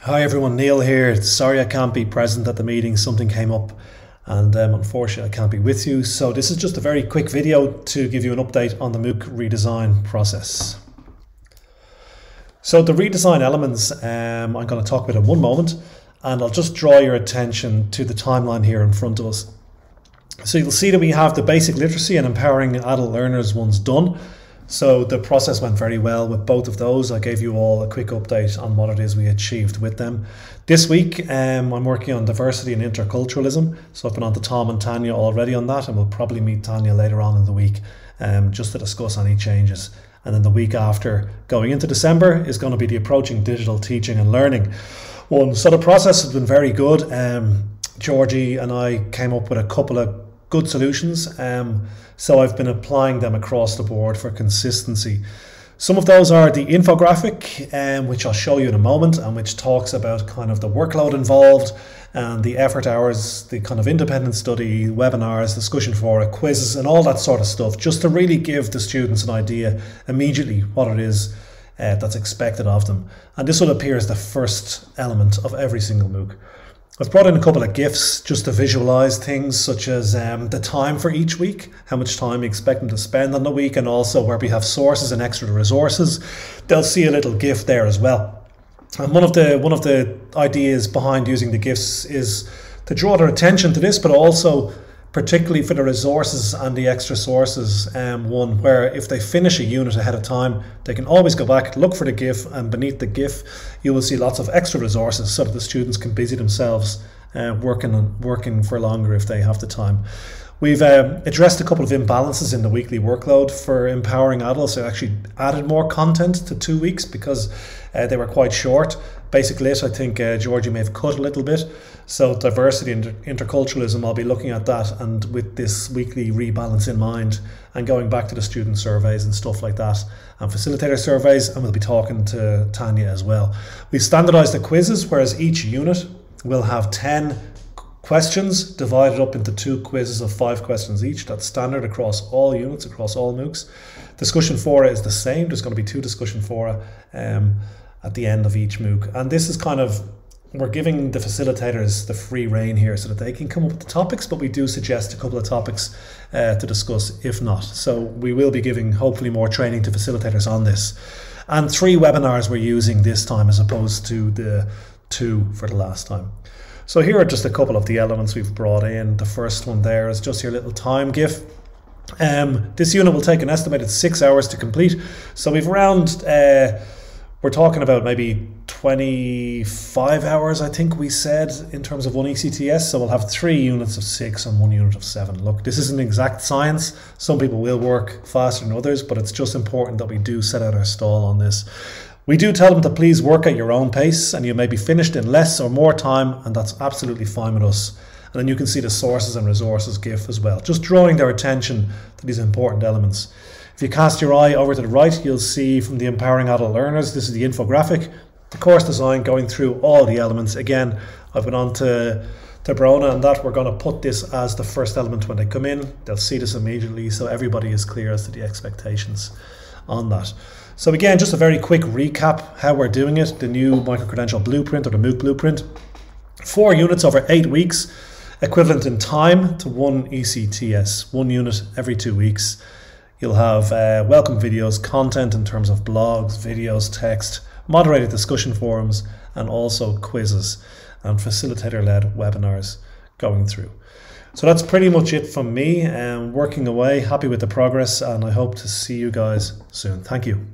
Hi everyone, Neill here. Sorry I can't be present at the meeting, something came up and unfortunately I can't be with you. So this is just a very quick video to give you an update on the MOOC redesign process. So the redesign elements I'm going to talk about in one moment, and I'll just draw your attention to the timeline here in front of us. So you'll see that we have the basic literacy and empowering adult learners ones done. So the process went very well with both of those. I gave you all a quick update on what it is we achieved with them. This week I'm working on diversity and interculturalism. So I've been on to Tom and Tanya already on that, and we'll probably meet Tanya later on in the week just to discuss any changes. And then the week after, going into December, is going to be the approaching digital teaching and learning one. So the process has been very good. Georgie and I came up with a couple of good solutions. So I've been applying them across the board for consistency. Some of those are the infographic, which I'll show you in a moment, and which talks about kind of the workload involved and the effort hours, the kind of independent study, webinars, discussion fora, quizzes, and all that sort of stuff, just to really give the students an idea immediately what it is that's expected of them. And this will appear as the first element of every single MOOC. I've brought in a couple of GIFs just to visualize things such as the time for each week, how much time we expect them to spend on the week, and also where we have sources and extra resources. They'll see a little GIF there as well. And one of the ideas behind using the GIFs is to draw their attention to this, but also particularly for the resources and the extra sources one, where if they finish a unit ahead of time, they can always go back, look for the GIF, and beneath the GIF you will see lots of extra resources so that the students can busy themselves working for longer if they have the time. We've addressed a couple of imbalances in the weekly workload for empowering adults. I actually added more content to 2 weeks because they were quite short. Basic Lit, I think Georgie may have cut a little bit. So diversity and interculturalism, I'll be looking at that, and with this weekly rebalance in mind, and going back to the student surveys and stuff like that, and facilitator surveys, and we'll be talking to Tanya as well. We've standardized the quizzes, whereas each unit will have 10 questions divided up into 2 quizzes of 5 questions each. That's standard across all units, across all MOOCs. Discussion fora is the same. There's going to be 2 discussion fora at the end of each MOOC. And this is kind of, we're giving the facilitators the free rein here so that they can come up with the topics, but we do suggest a couple of topics to discuss if not. So we will be giving hopefully more training to facilitators on this. And 3 webinars we're using this time as opposed to the 2 for the last time. So here are just a couple of the elements we've brought in. The first one there is just your little time GIF. This unit will take an estimated 6 hours to complete. So we've around, we're talking about maybe 25 hours, I think we said, in terms of one ECTS. So we'll have 3 units of 6 and 1 unit of 7. Look, this isn't exact science. Some people will work faster than others, but it's just important that we do set out our stall on this. We do tell them to please work at your own pace, and you may be finished in less or more time, and that's absolutely fine with us. And then you can see the sources and resources GIF as well, just drawing their attention to these important elements. If you cast your eye over to the right, you'll see from the Empowering Adult Learners, this is the infographic, the course design going through all the elements. Again, I've been on to Brona and that we're going to put this as the first element when they come in. They'll see this immediately, so everybody is clear as to the expectations on that. So again, just a very quick recap how we're doing it. The new micro-credential blueprint, or the MOOC blueprint. 4 units over 8 weeks, equivalent in time to 1 ECTS, 1 unit every 2 weeks. You'll have welcome videos, content in terms of blogs, videos, text, moderated discussion forums, and also quizzes and facilitator-led webinars going through. So that's pretty much it from me. Working away, happy with the progress, and I hope to see you guys soon. Thank you.